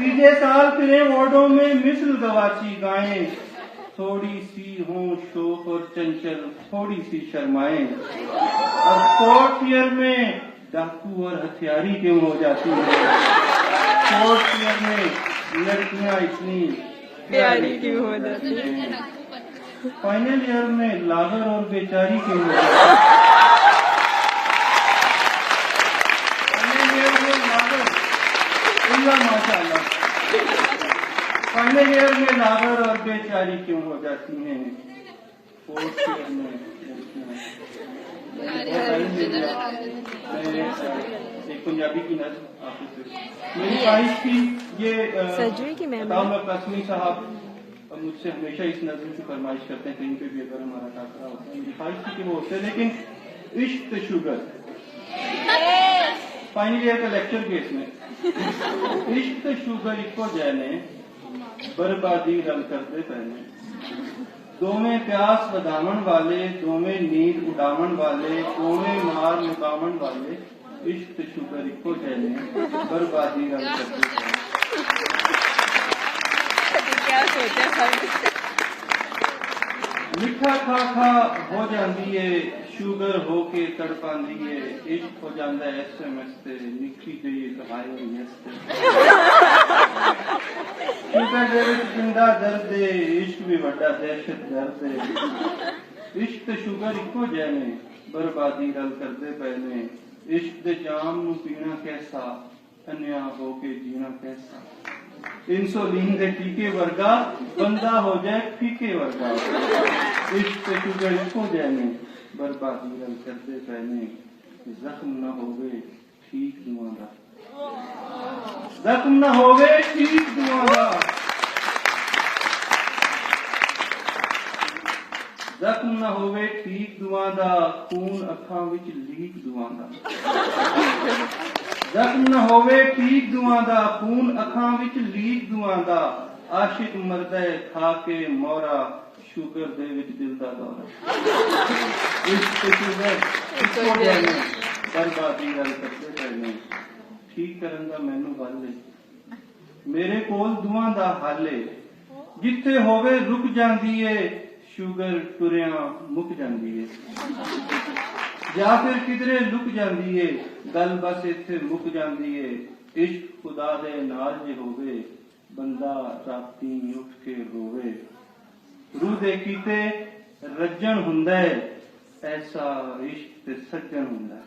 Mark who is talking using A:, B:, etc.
A: तीजे साल फिरे वार्डों में मिसल गवाची गाएं, थोड़ी सी हों शोक और चंचल, थोड़ी सी शर्माएं। और फोर्थ ईयर में डाकू और हथियारी क्यों हो जाती है? फोर्थ ईयर में लड़कियां इतनी
B: प्यारी क्यों हो जाती है?
A: फाइनल ईयर में लागर और बेचारी क्यों हो जाती है? फाइनल ईयर में लागर, माशाअल्लाह, फाइनल ईयर में लागर और बेचारी क्यों हो जाती हैं? फोर्थ ईयर में एक पंजाबी की नज़्म आपसे मेरी ख्वाहिश थी, ये
B: सर्जरी की
A: कासमी साहब मुझसे हमेशा इस नज़्म की फरमाइश करते हैं, कहीं पे भी अगर हमारा टाकरा होता है, मेरी ख्वाहिश थी कि वो होते हैं, लेकिन इश्क शुगर फाइनल ईयर का लेक्चर के इसमें इश्क शुगर इको जैने बर्बादी रंग करते पहने, दो में प्यास वधावन वाले, दो में नींद उड़ावन वाले, दो में मार मुकावन वाले, इश्क शुगर इको जैने बर्बादी रंग करते पहने।
B: क्या सोचा?
A: मिठा खा खा हो जाती है, शुगर होके तड़पाती है, इश्क हो जाता है SMS से निकी जी कहायो यस शुगर दे विच जिंदा दर्द है, इश्क भी बड़ा दहशत गर्द है। इश्क शुगर इको जैने बर्बादी रल करदे पहने, इश्क दे जाम नू पीना कैसा, अन्या होके जीना कैसा। इंसुलिन दे टीके वर्गा बंदा हो जाए फीके वर्गा, इश्क शुगर इको जैने बर्बादी रल करदे पहने, जख्म न होवे ठीक दुआ दा, जख्म न होवे ठीक दुआ दा, जख्म न होवे ठीक दुआ दा, खून अखां विच लीक दुआ दा, जख्म न होवे ठीक दुआ दा, खून अखां विच लीक दुआ दा, आशिक मरदा खा के मोरा, शुगर दे विच दिल दा दौरा। इश्क शुगर इको जैने बर्बादी रल करदे पहने, ठीक करन दा मैनू गल है, मेरे कोल दुआ दा हल है, जिथे होवे रुक जांदी है, शुगर टुरिया मुक जांदी है, या फिर किधरे लुक जांदी है, गल बस इत्थे मुक जांदी है। इश्क खुदा दे नाल जे होवे, बंदा राती उठ के रोवे, रूह दे कीते रज्जण हुंदा है, ऐसा इश्क ते सज्जण हुंदा है।